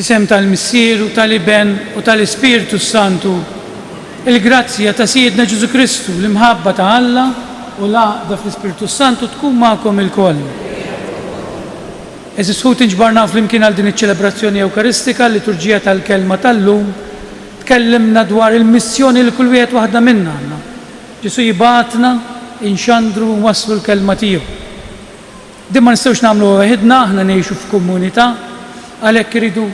Fl-isem tal-Missier u tal-Iben u tal-Ispiritu Santu, il-grazzja ta' Siedna Ġesu Kristu, l-imħabba ta' Alla u l-għaqda fl-Ispiritu Santu tkun magħkom il-koll. Eżis ħut inġbarna fl-imkien għal din iċ-ċelebrazzjoni Ewkaristika, l-liturġija tal-kelma tal-lum, tkellimna dwar il-missjoni li kull wieħed waħda minna għandna. Ġesu jibatna inxandru u waslu l-kelma tiegħu. Din ma nistgħux nagħmlu waħedna, aħna ngħixu f'komunità, għalhekk iridu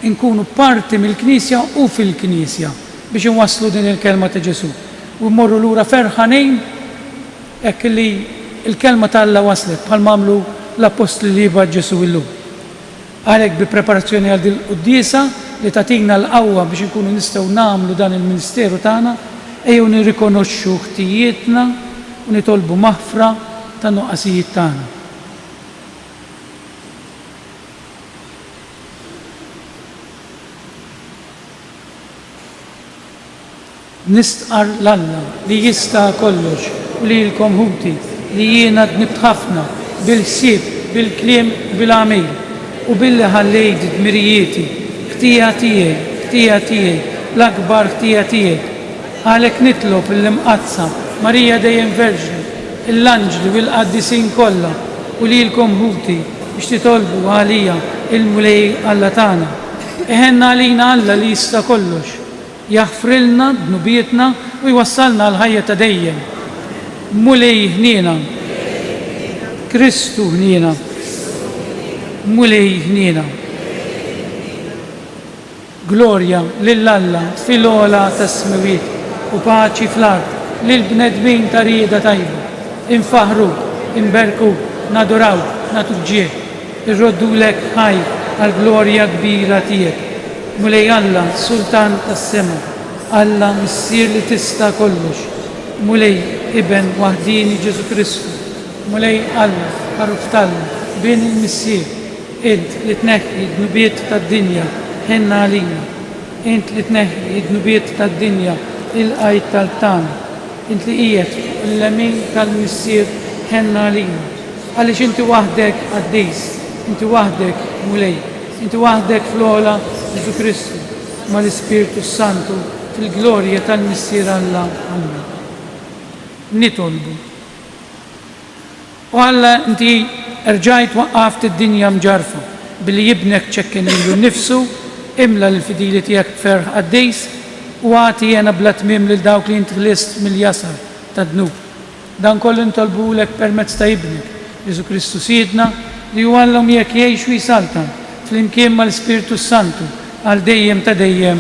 nkunu parti mill-Knisja u fil-Knisja biex inwasslu din il-kelma ta' Ġesu. U mmorru lura ferħanejn hekk li il-kelma ta' Alla waslet bħal mamlu l-apostli li jibgħat Ġesu illum. Għalhekk bi preparazzjoni għal din il-quddiesa li tagħtina l-qawwa biex inkunu nistgħu nagħmlu dan il-ministeru tagħna, ejjew nirrikonoxxu ħtijietna u nitolbu maħfra ta' nuqqasijiet tagħna. Nistqar l-Alla li jista' kollox u li lkom ħuti li jiena dnibt ħafna bil-ħsieb, bil-kliem u bil-għamil u billi ħallejt dmirijieti, ħtija tiegħi, l-akbar ħtija tiegħek. Għalhekk nitlob il-imqazza Marija dejjem Verġni, l-anġli u l-qaddisin kollha u li lkom ħuti biex titolbu għalija il-mulej Alla tagħna. Eħenna għalina Alla li jista' kollox, jaħfrilna dnubietna u jwassalna l-ħajja ta' dejjem. Mulej ħniena, Kristu ħniena, mulej ħniena. Glorja lill-Alla fil-ola tas-smawiet u paċi fl-art lill-bnedmin ta' rieda tajba. Infaħru, inberku, nadoraw, natuġġiek, irroddulek ħaj għal-glorja kbira tiegħek. Mulej Alla, Sultan tas-sema, Alla Missier li tista' kollox, mulej Iben waħdini Ġesu Kristu, mulej Alla, ħaruf talla, bin il-Missier, int li tneħħi d-nubiet tad-dinja, ħenna għalina, int li tneħħi d-nubiet tad-dinja, il-qajt tal-tana, int li qiegħed il-lemin tal-Missier, ħenna għalina, għaliex inti waħdek għaddis, inti waħdek mulej, inti waħdek fl-ola Ġesu Kristu, ma l-Ispiritu Santu fil-glorja tal-Missier Alla. Amen. Nitolbu. U Alla inti rġajt waqqaft id-dinja mġarfa billi jibnek ċekken illu nifsu, imla l-fidili tiegħek ferħ għaddejs u għati jena bla tmiem lil dawk li inti ħlist mill-jasar ta' dnub. Dan kollu ntolbulek permezz ta' ibnek, Ġesu Kristu Siedna, li huwallhom jekk jgħixu jisaltan fl-imkien mal-Ispiritu Santu għal dejjem ta' dejjem.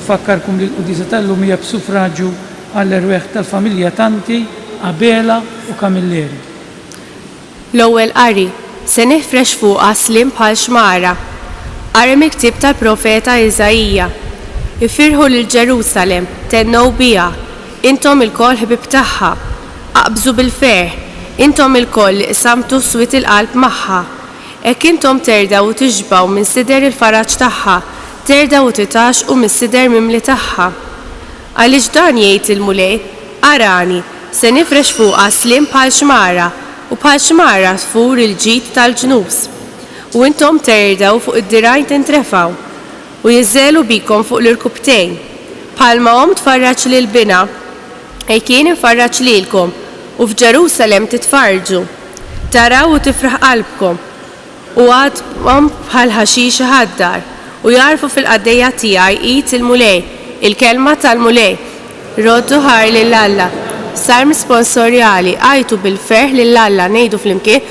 Fakkarkom li l-qudisa tal-lum hija b'sufraġġju għall-erweħ tal-familja Tanti, Abela u Kamilleri. L-ewwel qari se nifrex fuqha slim bħal xmara. Qari miktib tal-profeta Iżajija. Ifirħu lil Ġerusalemm, tennew biha, intom il-koll ħbib tagħha, aqbżu bil-ferħ, intom il-koll li qsamtu swit il-qalb magħha. Hekk intom terdaw u tiġbaw minn sider il-faraġġ tagħha, terdaw u titax u mis-sider mimli tagħha. Għaliex dan jgħid il-mulej, arani, se nifrex fuqha slim bħal xmara u bħal xmara tfur il-ġid tal-ġnus. U intom terdaw fuq id-dirajn tintrefaw u jiżżelu bikom fuq l-irkubtejn. Bħalma hom tfarraġ lil bina, hekk jien infarraġ lilkom u f'Ġerusalemm titfarġu. Taraw u tifraħ qalbkom u għadhom bħal ħaxixa ħaddar u jarfu fil-qaddejja tiegħi qid il-mulej, il-kelma tal-mulej. Roddu ħar lill-Alla. Sarm sponsorjali, għajtu bil-ferħ lill-Alla, ngħidu flimkien,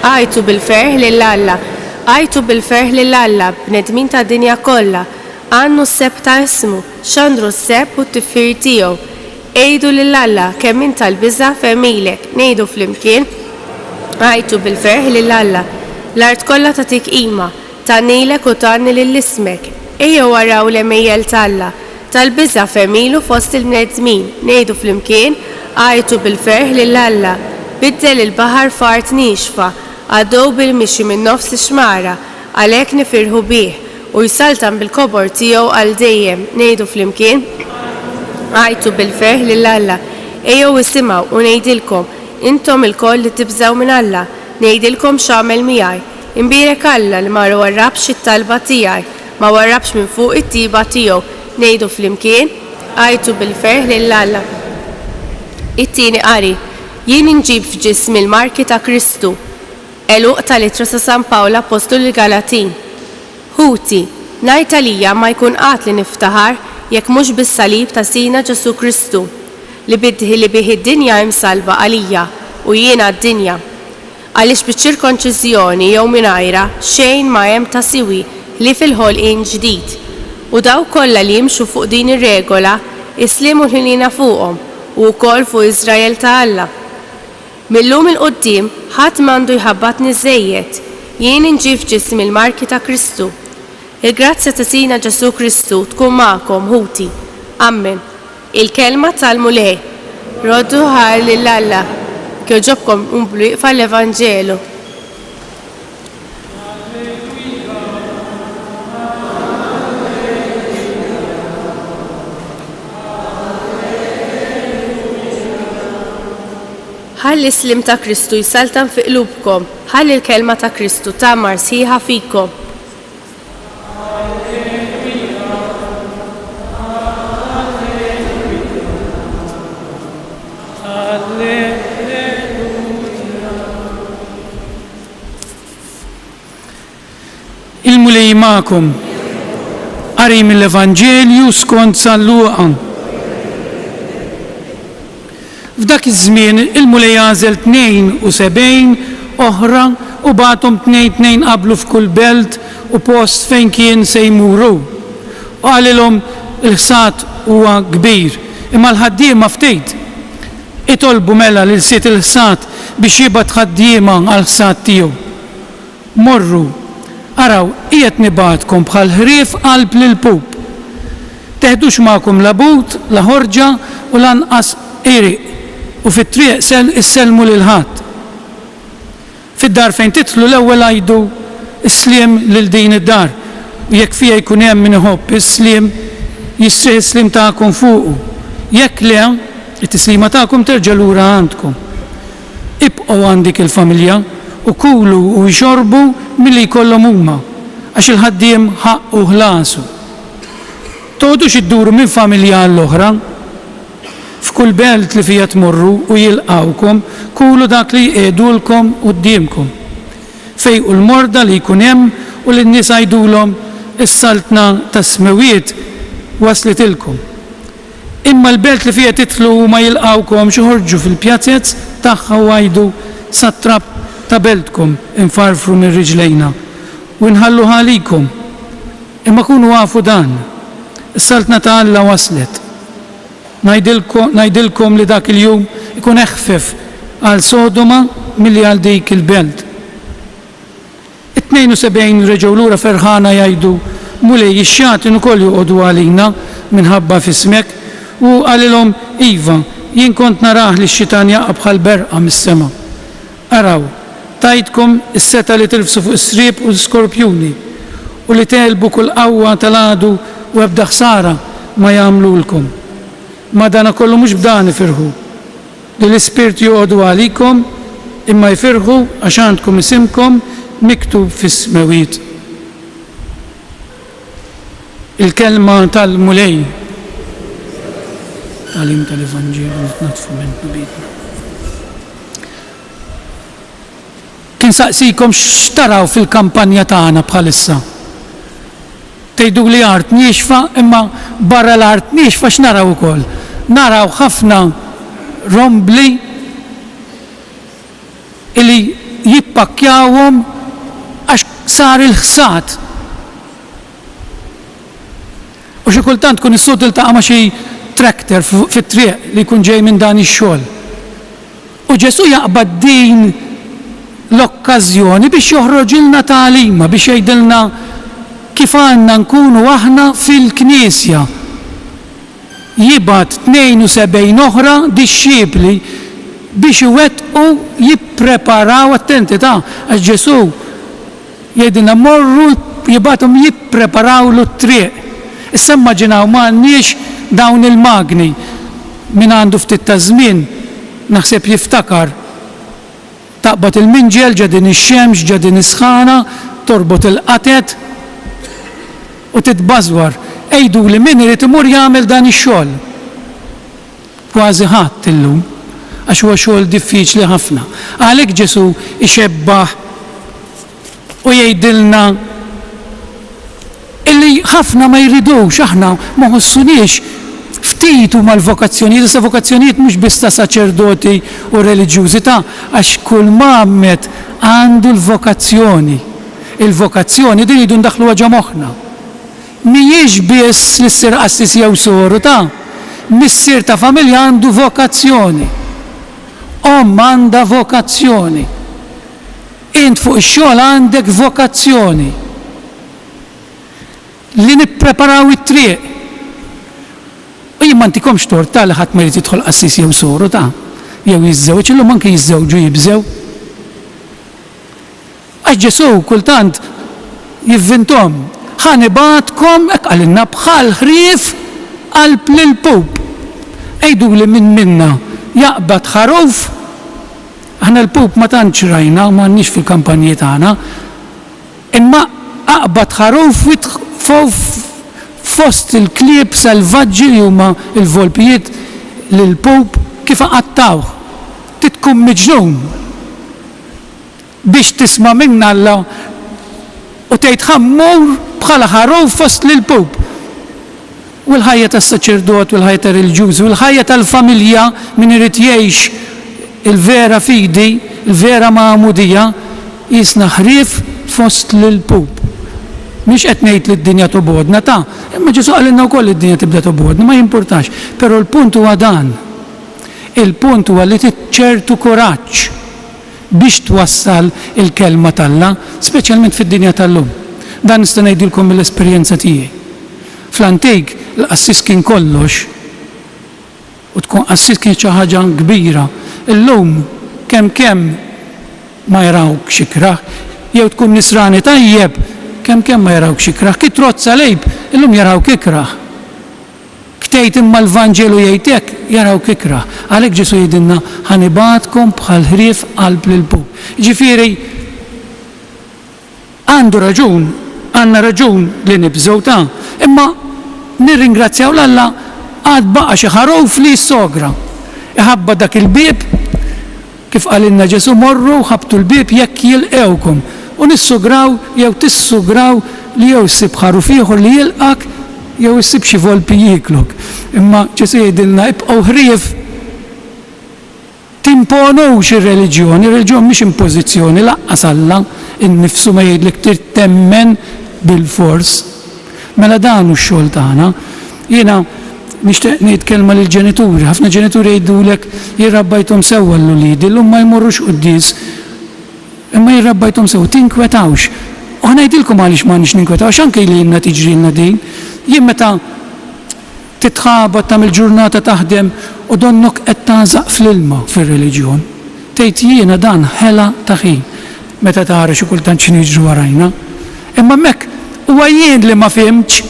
għajtu bil-ferħ lill-Alla, għajtu bil-ferħ lill-Alla, bnedmin ta' dinja kollha, għannu s-seb ta' ismu, xandru s-seb u t-tifir tiegħu. Ejdu lill-Alla kemm int tal-biża' femilek, ngħidu flimkien, għajtu bil-ferħ lill-Alla. L-art kollha tagħtik qima, tannilek u tanni lill-ismek. Ejjew waraw l-emejjel talla, tal-biża' femilu fost il-bnedmin, ngħidu flimkien, għajtu bil-ferħ lill-Alla. Biddel il-baħar fart nixfa, għaddew bil-mixi minn nofs ix-xmara, għalhekk nifirħu bih u jsaltan bil-kobor tiegħu għal dejjem, ngħidu flimkien, għajtu bil-ferħ lill-Alla. Ejjew isimgħu u ngħidilkom, intom il-koll li tibżgħu minn Alla, ngħidilkom x'għamel miegħi. Imbierek Alla li ma rwarrabx it-talba tiegħi, ma warrabx minn fuq it-tiba tiegħu ngħidu flimkien għajtu bil-ferħ lill-Alla. It-tieni qari jien inġib f'ġismi l-marki ta' Kristu. Eluq tal-ittra sa' San Pawla Apostolu Galatin. Ħuti, ngħid għalija ma jkun qatt li niftaħar jekk mhux bis-salib ta' Sina Ġesu Kristu li bih id-dinja imsalba għalija u jiena d-dinja. Għaliex biċ-ċirkonċiżjoni jew mingħajra xejn ma hemm ta' siwi li fil-ħolqien ġdid. U daw kollha li jimxu fuq din ir-regola islimu ħilina fuqhom u wkoll fuq Iżrael ta' Alla. Millum il-qoddim ħadd m'għandu jħabbatni żejjed, jien inġib ġismi l-marki ta' Kristu. Il-grazzja ta' Sina Ġesu Kristu tkun magħkom ħuti. Amen. Il-kelma tal-mulej. Roddu ħar lill-Alla. Kif ġobkom umblu iqfa l-Evanġelu. Ħalli l-islim ta' Kristu jsaltan fi qlubkom, ħalli l-kelma ta' Kristu tagħmar sħiħa fikom. Il-mulej magħkom. Qari mill-Evanġelju skont San Luqa. F'dak iż-żmien il-mulej għażel 72 oħra u bagħthom 2 qablu f'kull belt u post fejn kien se jmuru. U għalilhom il-ħsad huwa kbir, imma l-ħaddiema ftit. Itolbu mela lil siet il-ħsad biex jibgħat ħaddiema għall-ħsad tiegħu. Morru, araw, qiegħed nibgħatkom bħal ħrief qalb lil pub. Teħdux magħkom la but, la ħorġa u lanqas iriq. U fit-triq isselmu lil ħadd. Fid-dar fejn titlu l-ewwel għajdu islim lil din id-dar. U jekk fija jkun hemm min iħobb islim jissieħ islim tagħkom fuqu. Jekk le, it-tislima tagħkom terġa' lura għandkom. Ibqgħu għandik il-familja u kulu u jxorbu milli jkollhom huma għax il-ħaddiem ħaqqu ħlasu. Tgħodux idduru minn familja għall-oħra. F'kull belt li fija tmorru u jilqawkom, kulu dak li jqedulkom qudiemkom. Fejqu l-morda li jkun hemm u li n-nies jgħidulhom is-saltna tas-smewiet waslitilkom. Imma l-belt li fija titlu ma jilqawkom xoħorġu fil-pjazzezz tagħha u għajdu satrab ta' beltkom infarfru minn riġlejna u nħallu ħalikom. Imma kunu għafu dan, is-saltna ta' Alla waslet. Ngħidilkom li dak il-jum ikun eħfef għal Sodoma milli għal dik il-belt. 72 reġgħu lura ferħana jgħidu mulej ix-xjatin ukoll joqogħdu għalina minħabba f'ismek u għalilhom iva jien kont narah li x-xitan jaqa' bħal berqa mis-sema. Araw, tajtkom is-seta li tilfsu fuq is-sriep u l-skorpjuni u li telbu kull qawwa tal-għadu u ebda ħsara ma jagħmlulkom. Ma dana kollu mhux b'dan ifirħu. Li l-ispirt joqogħdu għalikom imma jfirħu għax għandkom isimkom miktub fis-smewiet. Il-kelma tal-mulej tal-im tal-Evanġelju natfu minn bidna. Kien saqsikom x'taraw fil-kampanja tagħna bħalissa. Tgħidu li art nixfa imma barra l-art nixfa x'naraw ukoll. Naraw ħafna rombli illi jippakkjawhom għax sar il-ħsad. U xi kultant tkun is-sud iltaqa' ma' xi traktor fit-triq li jkun ġej minn dan ix-xogħol. U Ġesu jaqbad din l-okkażjoni biex joħroġilna tagħlima biex jgħidilna kif għandna nkunu aħna fil-Knisja. Jibgħat 72 oħra dixxiepli biex iwettqu jippreparaw attenti għax Ġesu jgħidilna morru jibgħathom jippreparaw l-triq. Issa immaġinaw m'għandniex dawn il-magni min għandu ftit ta' żmien naħseb jiftakar taqbad il-minġel ġadin ix-xemx ġadin is-sħana torbot il-qatet u titbażwar ejdu li min irid imur jagħmel dan ix-xogħol. Kważi ħadd illum għax huwa xogħol diffiċli ħafna. Għalhekk Ġesu ixebbaħ u jgħidilna illi ħafna ma jridux aħna ma ħossuniex ftit huma l-vokazzjonijiet, issa vokazzjonijiet mhux biss ta' saċerdoti u reliġjużità, għax kull Muhammad għandu l-vokazzjoni. Il-vokazzjoni din idu ndaħlu ġa moħħna. Mhijiex biss li ssir qassis jew soru ta' missier ta' familja għandu vokazzjoni. Għandha vokazzjoni. Int fuq ix-xogħol għandek vokazzjoni. Li nippreparaw it-triq. U jien m'għandkomx torta li ħadd ma jrid jidħol qassis jew soru ta' jew jiżżewġ, illum anke jiżżewġu jibżew. Għax Ġesu kultant jivvintom ħanibatkom hekk għalinna bħal ħrief qalb lill-Pop. Ejdu li minna jaqbad ħaruf, aħna l-Pop ma tantx rajna, m'għandniex fil-kampanji tagħna, imma aqbad ħaruf fost il-klieb selvaġġi li huma l-volpijiet lill-Pop kif aqattawh. Titkun miġnun biex tisma' minna Alla u tgħid ħammur bħala ħaruf fost lill-Pop. U l-ħajja tas-saċerdot, u l-ħajja tar-reliġjuż, u l-ħajja tal-familja min irid jgħix il-vera fidi, il-vera ma'mudija, jisna ħrief fost lill-Pop. Mhix qed ngħid li d-dinja tobodna ta', imma Ġesu qalilna wkoll id-dinja tibda tobodna, ma jimpurtax. Però l-punt huwa dan. Il-punt huwa li ċertu kuraġġ biex twassal il-kelma tal-Alla, speċjalment fid-dinja tal-lum. Dan nista' ngħidilkom mill-esperjenza tiegħi. Fl-antik l-qassis kien kollox u tkun qassis kien xi ħaġa kbira. Illum kemm ma jarawk xi kraħ, jew tkun nisrani tajjeb, kemm ma jarawk xi kraħ. Ki trozza lejb, illum jarawk ikraħ. Ktejt imma l-Vanġelu jgħidlek jarawk ikraħ. Għalhekk Ġesu jgħidilna ħanibatkom bħal ħrief qalb lill-Pop. Ġifieri għandu raġun, għandna raġun li nibżgħu ta', imma nirringrazzjaw l-Alla għad baqa xi ħaruf li s-sogra. Iħabba dak il-bieb, kif qalilna Ġesu morru ħabtu l-bieb jekk jilqewkom. U nissugraw jew tissugraw li jew issib ħaruf ieħor li jilqak jew issib xi volpi jiklok. Imma Ġesu jgħidilna ibqgħu ħrief timponux ir-reliġjoni, ir-reliġjoni mhix impożizzjoni, laqqas Alla innifsu ma jgħidlek trid temmen bil-fors. Mela dan hu x-xogħol tagħna. Jiena nixtieq ngħid kelma lill-ġenituri, ħafna ġenituri jgħidulek jirrabbajthom sewwa l-uliedi, illum ma jmorrux qudies, imma jirrabbajthom sewwa, tinkwetawx. U ngħidilkom għaliex m'għandniex ninkwetaw, għax anke li jiena tiġrilna din, jien meta titħabat tagħmel ġurnata taħdem u donnok qed tażaq fl-ilma fir-reliġjon. Tgħid jiena dan ħela ta' ħin meta tara xi kultant x'inhu jiġri warajna. Imma hemmhekk huwa jien li ma fhimtx.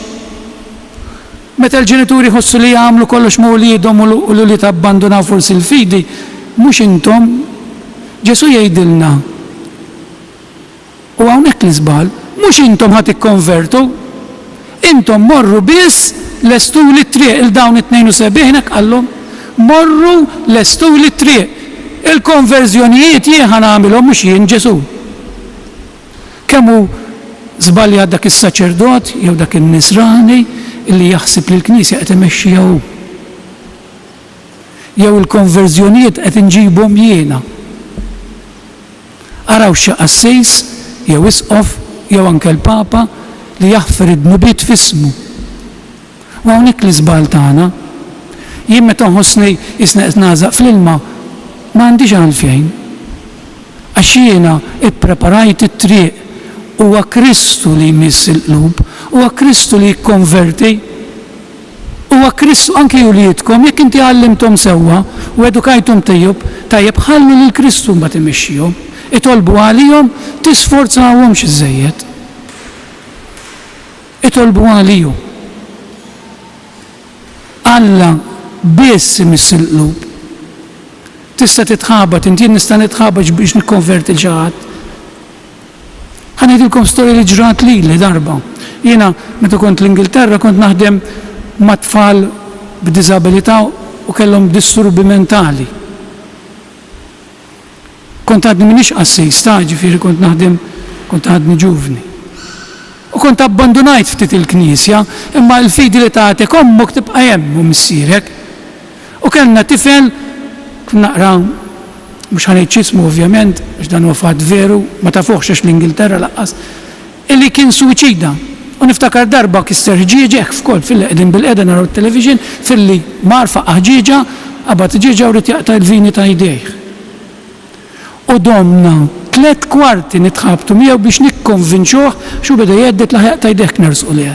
Meta l-ġenituri ħossu li jagħmlu kollox mawliedhom u li tabbandunaw forsi l-fidi, mhux intom. Ġesu jgħidilna. U hawnhekk l-iżbal, mhux intom ħadd ikkonvertu, intom morru biss lestu li triq il-dawn it-72 qallhom, morru lestu li triq. Il-konverżjonijiet jien ħanamilhom mhux jien Ġesu. Kemm hu żbalja dak is-saċerdot jew dak in-nisrani illi jaħseb li l-Knisja qed imexxiha hu. Jew il-konverżjonijiet qed inġibhom jiena. Araw xi qassis jew isqof jew anke l-Papa li jaħfer id-nubiet f'ismu. U hawnhekk l-iżbal tagħna. Jien meta nħossni isna qed nażaq fl-ilma m'għandix għalfejn. Għax jiena ippreparajt it-triq. Huwa Kristu li jmiss il-qlub, huwa Kristu li jikkonverti, huwa Kristu anke julietkom jekk inti għallimthom sewwa u edukajthom tajjeb ħallu lil Kristu mbagħad imexxihom. Itolbu għalihom tisforzawhomx iżejjed. Itolbu għalihom. Alla biss imiss il-qlub. Tista' titħabat, inti nista' nitħabat biex nikkonverti l xi ħadd. Ħanejdilkom storja li ġrat li darba. Jiena meta kont l-Ingilterra kont naħdem ma' tfal b'diżabilità u kellhom disturbi mentali. Kont għadni minix assista, ġifieri kont għadni ġuvni. U kont abbandonajt ftit il-Knisja, imma l-fidi li tagħtek ommok tibqa' hemm u missierek. U kellna tifel naqra mhux ħanejt ġismu ovvjament, għax dan huwa fatt veru, ma tafuhx għax l-Ingilterra laqqas, illi kien suwiċida. U niftakar darba kisser ġieġa f'kol fil-qegħdin bil-qeda naraw it-television filli marfa ħġieġa qabad ġieġa u rid jaqta' l-vini ta' jdejh. U domna 3 kwarti nitħabtu miegħu biex nikkonvinċuh xu beda jgħeddet la jaqta' jdejh nersqu lih.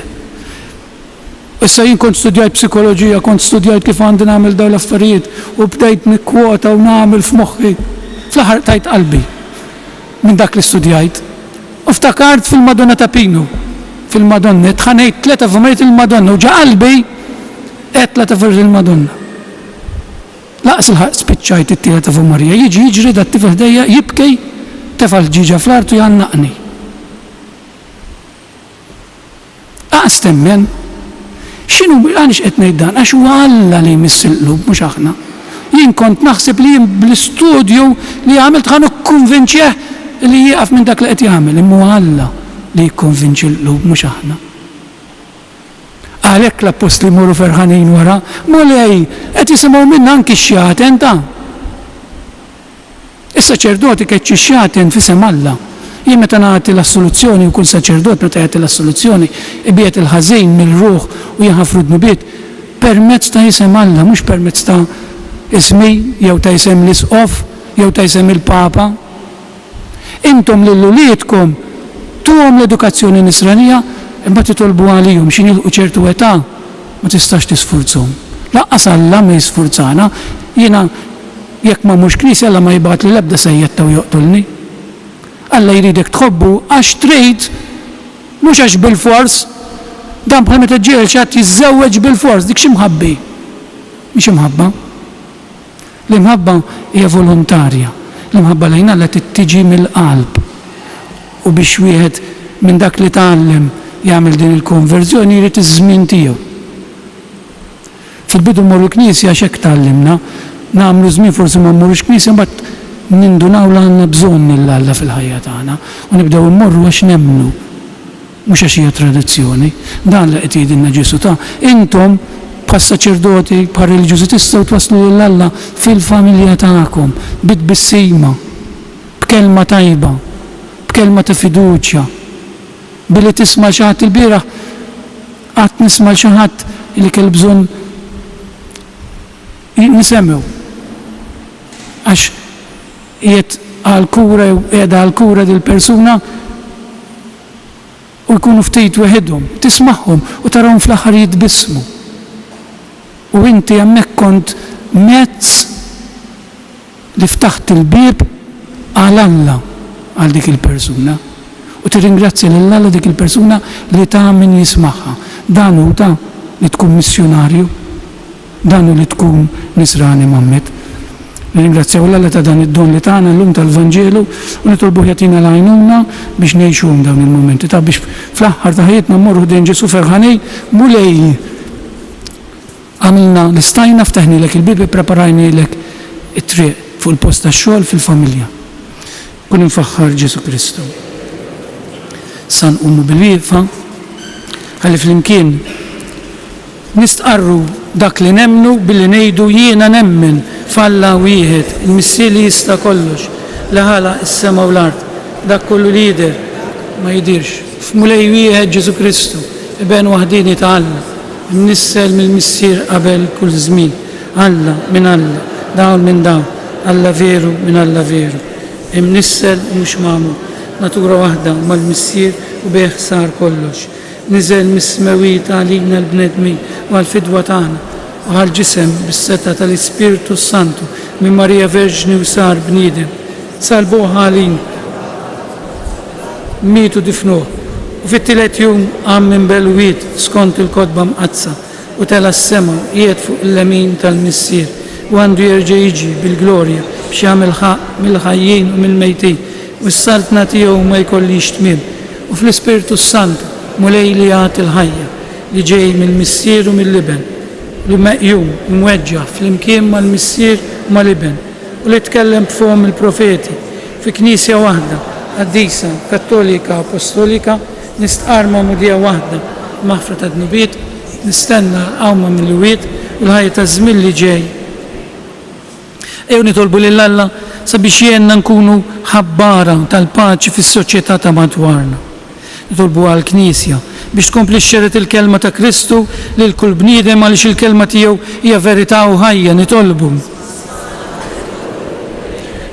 Issa jien kont studjajt psikoloġija, kont studjajt kif għandi nagħmel dawn l-affarijiet u bdejt nikkwota u nagħmel f'moħħi. Fl-aħħar tajt qalbi minn dak li studjajt. U ftakart fil-Madonna ta' Pinu. Fil-Madonna, tħanejt 3 affarijiet il-Madonna u ġa qalbi qed 3 affarijiet il-Madonna. Laqs il-ħaq spiċċajt it-tielet ta' Marija, jiġri dat tifel ħdejja jibkej tefal ġiġa fl-artu jannaqni. Aqs temmen. X'inhu għanix qed ngħid dan għax huwa Alla li jmissilqlub mhux aħna. Jien kont naħseb li jien bl-istudju li għamilt ħanu kkunvinċjeh li jieqaf minn dak li qed jagħmel, imma Alla li jikkonvinċi l-qlub mhux aħna. Għalhekk l-apostli jmorru ferħanin wara, mulej qed jisimgħu minn anki x-xjaten ta'. Is-saċerdoti keċċi x-xjaten f'isem Alla. Jien meta nagħti l-assoluzzjoni u kull saċerdot meta jagħti l-assoluzzjoni ibiet il-ħażin mill-ruħ u jaħafru d-nubiet permezz ta' isem Alla, mhux permezz ta' ismi jew ta' isem l-isqof jew ta' isem il-Papa. Intom lill-uliedkom tuhom l-edukazzjoni nisranija imma titolbu għalihom xi jilħu ċertu età ma tistax tisfurzhom. Laqqas Alla ma jisfurzana, jiena jekk ma mhux Knisja Alla ma jibgħat li l-ebda sejjed u joqtolni. Alla jridek tħobbu għax trid mhux għax bil-fors, dan bħal meta ġiel xatt jiżżewweġ bil-fors, dik xi mħabbi. Mhix imħabba. L-imħabba hija volontarja. L-imħabba lejn Alla tiġi mill-qalb. U biex wieħed minn dak li tgħallem jagħmel din il-konverżjoni jrid iż-żmien tiegħu. Fil-bidu mmorru l-Knisja x'hekk tgħallimna, nagħmlu żmien forsi ma mmorrux Knisja mbagħad nindunaw li għandna bżonn lill-Alla fil-ħajja tagħna u nibdew immorru għax nemmnu mhux għax hija tradizzjoni. Dan li qed jgħidilna Ġesu ta' intom bħas saċerdoti bħal reliġjużi tistgħu twasslu lill-Alla fil-familja tagħkom bit-bissima, b'kelma tajba, b'kelma ta' fiduċja. Billi tisma' xi ħadd il-bieraħ qatt nisma' xi ħadd li kell bżonn nisemmew għax qiegħed għall-kura u qiegħda għall-kura dil-persuna u jkunu ftit weħidhom, tismagħhom u tarahom fl-aħħar jitbissmu. U inti hemmhekk kont mezz li ftaħt il-bieb għal Alla għal dik il-persuna u tirringrazzja lil Alla dik il-persuna li ta' min jismagħha. Dan hu ta' li tkun missjonarju, dan hu li tkun nisrani Mammet. Ringrazzjaw l-Alla ta' dan id-don li tagħna llum tal-Vanġelu u nitolbuh jagħtina l-għajnuna biex ngħixuhom dawn il-mumenti ta' biex fl-aħħar ta' ħajjitna mmorru ħdejn Ġesu ferħanej mulej għamilna l-istajna ftaħnilek il-bieb ippreparajnilek it-triq fuq il-post tax-xogħol fil-familja. Kun infaħħar Ġesu Kristu. Sa nqumu bil-wieqfa ħalli flimkien nistqarru dak li nemmnu billi ngħidu jiena nemmen f'Alla wieħed, il-Missier li jista' kollox, li ħalaq is-sema u l-art, dak kollu li jidher ma jidirx. F'mulej wieħed Ġesu Kristu, ibn waħdini ta' Alla, imnissel mill-Missier qabel kull żmien. Alla minn Alla, dawn minn dawn, Alla veru minn Alla veru. Imnissel mhux magħmul, natura waħda mal-Missier u bih sar kollox. Niżel mis-smawiet għalina l-bnedmin u għall-fidwa tagħna u għal-ġisem bis-seta tal-Ispiritu Santu minn Marija Verġni u sar bniedem. Salbuh għalin mietu difnuh u fit-tielet jum għam minn belwiet skont il-kodba mqazza u tela s-sema qiegħed fuq il-lemin tal-Missier u għandu jerġa' jiġi bil-glorja biex jagħmel ħaq mill-ħajjin u mill-mejtin u s-saltna tiegħu ma jkollix tmiem u fl-Ispiritu Santu mulej li jagħti l-ħajja li ġej mill-missier u mill-liben li meqjum u mweġġa fl-imkien mal-missier u mal-liben u li tkellem b'fhom il-profeti fi knisja waħda qaddisa kattolika apostolika nistqarma mudija waħda maħfra ta' dnubiet nistenna l-qawma mill-wiet u l-ħajja ta' żmien li ġej. Ew nitolbu lil Alla sabiex jenna nkunu ħabbara tal-paċi fis-soċjetà ta' madwarna. Nitolbu għall-Knisja biex tkompli xxeret il-kelma ta' Kristu lil kull bniedem għaliex il-kelma tiegħu hija verità u ħajja nitolbu.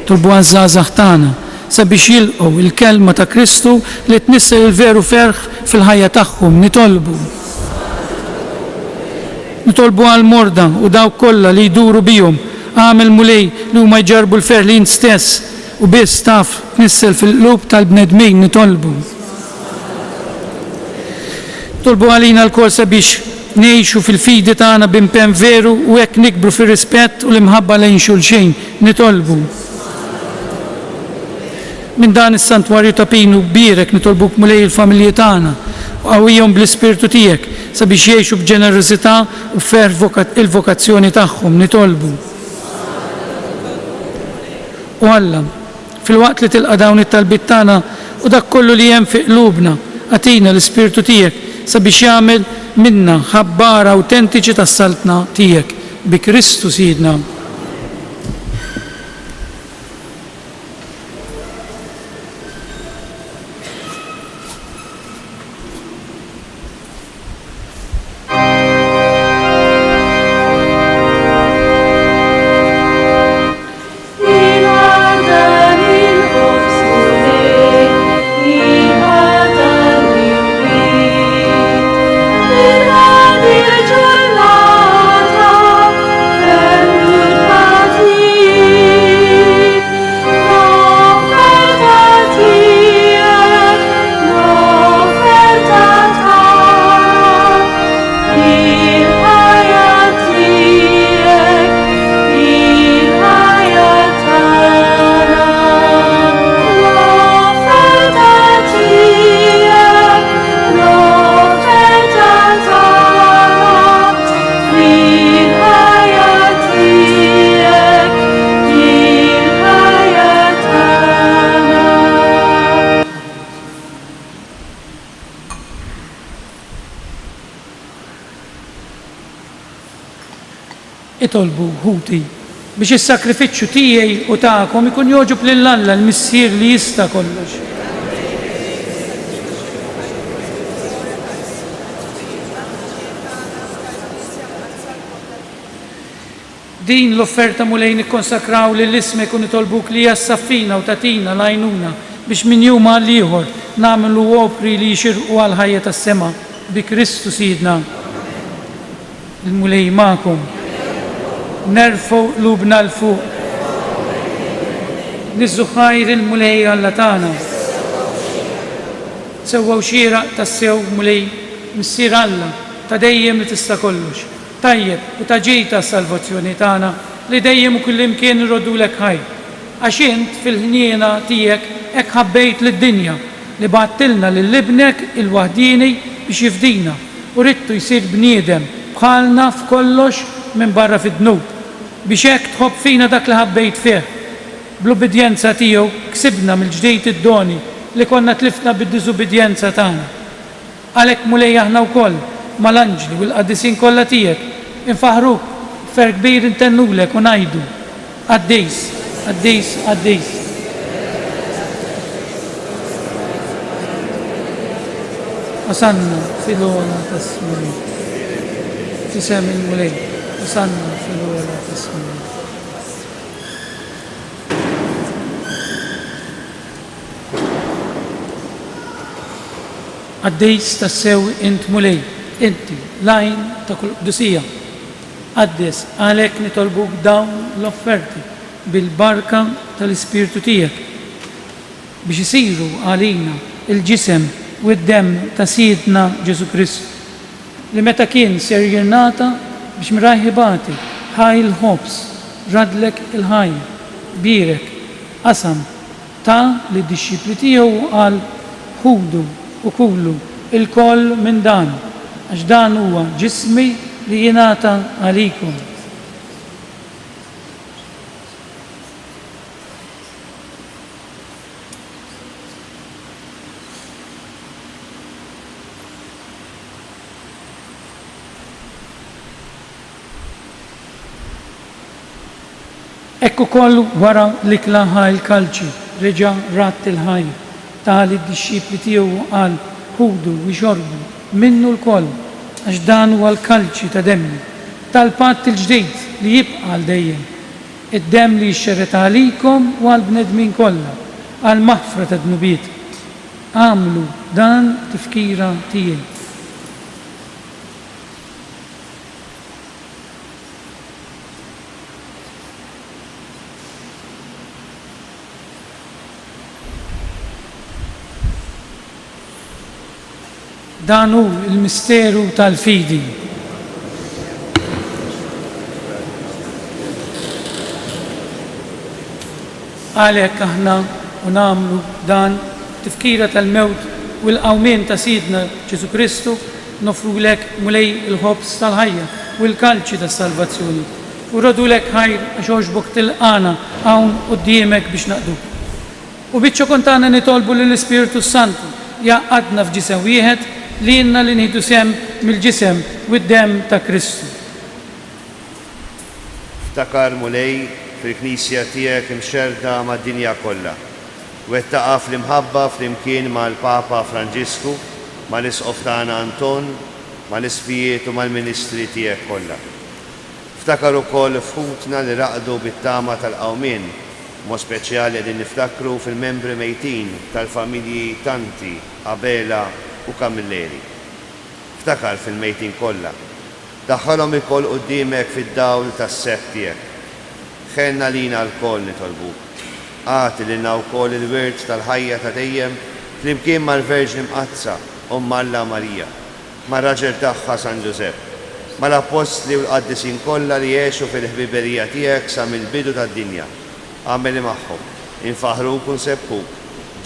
Nitolbu għaż-żgħażagħ tagħna sabiex jilqgħu il-kelma ta' Kristu li tnissel il-veru ferħ fil-ħajja tagħhom nitolbu. Nitolbu għall-morda u dawk kollha li jduru bihom għamel mulej li huma jġarbu l-fer li stess u biss taf tnissel fil-qlub tal-bnedmin nitolbu. Tolbu għalina l-kol sabiex ngħixu fil-fidi tagħna b'impenn veru u hekk nikbru fir-rispett u l-imħabba lejn xulxejn nitolbu. Minn dan is-santwarju ta' pinu kbirek nitolbuk mulej il-familji tagħna u qawwijhom bl-ispirtu tiegħek sabiex jgħixu b'ġenerożità u fer il-vokazzjoni tagħhom nitolbu. U Alla, fil-waqt li tilqa' dawn it-talbiet tagħna u dak kollu li hemm fi qlubna, għatina l-Ispirtu tiegħek sabiex jagħmel minna ħabbara awtentiċi tas-saltna tiegħek bi Kristu Sidna. Itolbu ħuti biex is-sakrifiċċju tiegħi u tagħkom ikun joġob lil Alla l-missier li jista' kollox. Din l-offerta mulej nikkonsakraw li l-ismek u nitolbuk li jassaffina u tatina l-għajnuna biex min jum għal ieħor nagħmlu opri li jxirqu għal ħajja tas-sema bi Kristu Sidna. Il-mulej magħkom. Nerfu lubna l-fuq. Nizzu ħajr il-mulej Alla tagħna. Sewwa xieraq tas-sew mulej missier Alla ta' dejjem li tista' kollox. Tajjeb u ta' ġejta s-salvazzjoni tagħna li dejjem u kullimkien irroddulek ħajr. Għax int fil-ħniena tiegħek hekk ħabbejt lid-dinja li bgħattilna lil-ibnek il-waħdini biex jifdina u ridtu jsir bniedem bħalna f'kollox minn barra fid-dnub biex hekk tħobb fina dak li ħabbejt fih. Bl-ubidjenza tiegħu ksibna mill-ġdejt id-doni li konna tlifna bid-diżubidjenza tagħna. Għalhekk mulej aħna wkoll mal-anġli u l-qaddisin kollha tiegħek infaħruk fer kbir intennulek u ngħidu għaddejs, għaddejs, għaddejs. Osanna fil-ola tas-mulej. Fisem il-mulej. Osanna fil-ola tas-mulej. Għaddejs tassew int mulej, inti lajn ta' kull qdusija. Għaddes għalhekk nitolbuk dawn l-offerti bil-barka tal-Ispirtu tiegħek biex isiru għalina il-ġisem u d-dem ta' Sidna Ġesu Kristu li meta kien ser jirnata biex mrajħibati ħaj il-ħobs radlek il-ħaj birek qasam ta' li d-disċipli tiegħu għal ħudu u kullu il-koll minn dan, għax dan huwa ġismi li jingħata għalikom. Ekku koll wara li klaħa il-kalċi, reġa rat il-ħaj, taħal id-disċipli tiegħu qal ħudu u xorbu minnu l-koll, għax dan huwa l-kalċi ta' demmi, tal-patt il-ġdejd li jibqa' għal dejjem. Id-demm li jxerret għalikom u għal-bnedmin kollha, għal-maħfra ta' dnubiet. Għamlu dan tifkira tiegħi. Dan hu il-misteru tal-fidi. Għalhekk aħna u nagħmlu dan tifkira tal-mewt u l-qawmien ta' Sidna Ġesu Kristu nofrulek mulej il-ħobs tal-ħajja u l-kalċi tas-salvazzjoni. U rodulek ħajr għax għoġbok tilqana hawn quddiemek biex naqduk. U biċċa kontana nitolbu lill-Ispiritu Santu jaqadna f'ġisem wieħed li jenna li nieħdu sem mill-ġisem u d-dem ta' Kristu. Ftakar mulej fil-Knisja tiegħek imxerda mad-dinja kollha. Wettaqa fl-imħabba fl-imkien mal-Papa Franġisku, mal-Isqof tagħna Anton, mal-isfijiet u mal-ministri tiegħek kollha. Ftakar ukoll fħutna li raqdu bit-tama tal-qawmien, mod speċjali qegħdin niftakru fil-membri mejtin tal-familji Tanti, Abela u Kamilleri. Ftakar fil-mejtin kollha. Daħħalhom ikoll quddiemek fid-dawl tas-seħħ tiegħek. Ħenna lina l-koll nitolbuk. Għati lilna wkoll il-wirt tal-ħajja ta' dejjem flimkien mal-Verġni Mqazza Omm Alla Marija, mar-raġel tagħha San Ġusepp, mal-apostli u l-qaddisin kollha li jgħixu fil-ħbiberija tiegħek sa mill-bidu tad-dinja. Għameli magħhom, infaħruk u nsebbħuk,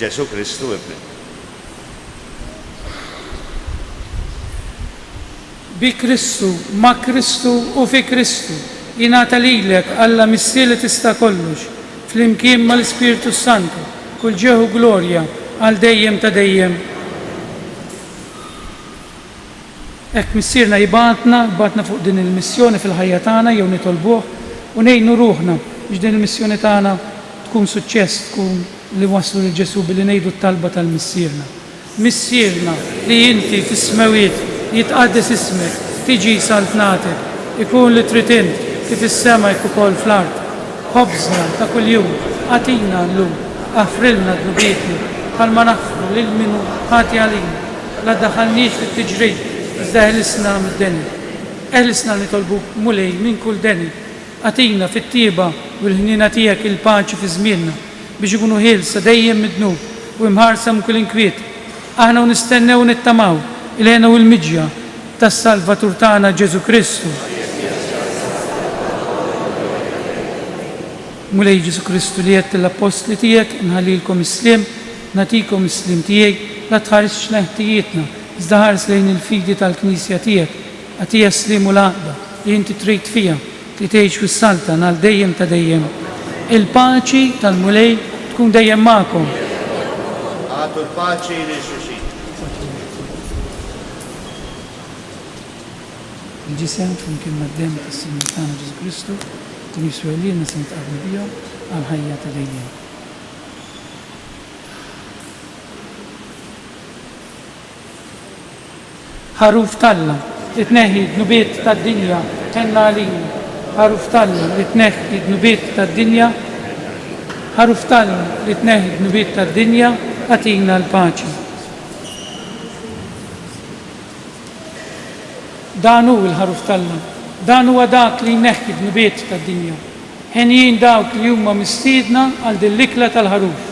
Ġesu Kristu ibni. Bi Kristu, ma' Kristu u fi Kristu, jingħata lilek Alla missier li tista' kollox, flimkien mal-Ispiritu Santu, kull ġeħu glorja għal dejjem ta' dejjem. Hekk missierna jibatna fuq din il-missjoni fil-ħajja tagħna jew nitolbuh u ngħinu ruħna biex din il-missjoni tagħna tkun suċċess, tkun li waslu lil Ġesu billi ngħidu t-talba tal-missierna. Missierna li inti fis-smawiet jitqaddes ismek, tiġi saltnatek, ikun li trid int kif is-sema jkun ukoll fl-art. Ħobżna ta' kuljum, għatina llum, aħfrilna d-nubietni, bħalma naħfru lil minu ħati għalina, la daħalniex fit-tiġrid, iżda eħlisna mid-deni. Eħlisna nitolbuk mulej minn kull deni, għatina fit-tieba u l-ħnina tiegħek il-paċi fi żmienna biex ikunu ħielsa dejjem mid-dnub u imħarsa minn kull inkwiet. Aħna nistennew nittamaw il-ħena u l-miġja tas-Salvatur tagħna Ġesu Kristu. Mulej Ġesu Kristu li qed l-apostli tiegħek nħallilkom is-sliem, nagħtikom is-sliem tiegħi la tħaresx neħtijietna, iżda ħares lejn il-fidi tal-Knisja tiegħek, għatija s-sliem u l-għaqda li inti trid fiha li tgħix fis-salta għal dejjem ta' dejjem. Il-paċi tal-mulej tkun dejjem magħkom. Għatu l-paċi lil xulxin. Il-ġisem flimkien mad-dem tas-Sinjur tagħna Ġesu Kristu tkun jiswelilna se nitqablu bihom għal ħajja ta' dejjem. Ħaruf talla li tneħħi d-nubiet tad-dinja ħenna għalina. Ħaruf talla li tneħħi d-nubiet tad-dinja, ħaruf talla li tneħħi d-nubiet tad-dinja għatina l-paċi. Dan hu l-ħaruf talla, dan huwa dak li jneħħi d-nubiet tad-dinja. Ħenjin dawk li huma mistiedna għal din l-ikla tal-ħaruf.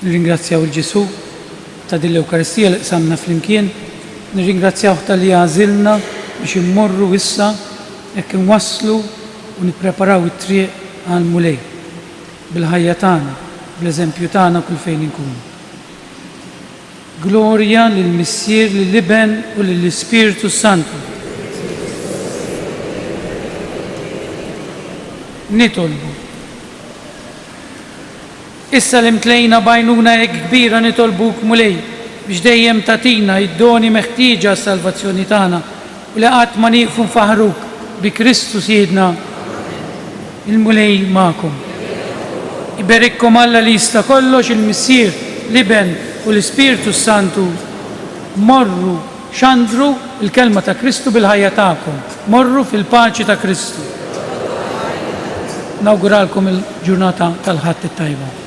Nirringrazzjaw il-Ġesu ta' din l-Ewkaristija li qsamna flimkien, nirringrazzjaw tal-li għażilna biex immorru issa hekk inwasslu u nippreparaw it-triq għal-mulej bil-ħajja tagħna, bl-eżempju tagħna kull fejn inkunu. Glorja lill-Missier, lill-Iben u lill-Ispiritu Santu. Nitolbu. Issa li mtlejna bajnuna hekk kbira nitolbuk mulej biex dejjem tatina id-doni meħtieġa s-salvazzjoni tagħna u li qatt ma nieqfu nfaħruk bi Kristu Siedna. Il-mulej magħkom. Iberikkom Alla li jista' kollox, il-Missier, l-Iben u l-Ispirtu Santu. Morru xandru il-kelma ta' Kristu bil-ħajja tagħkom. Morru fil-paċi ta' Kristu. Nawguralkom il-ġurnata tal-ħadd it-tajba.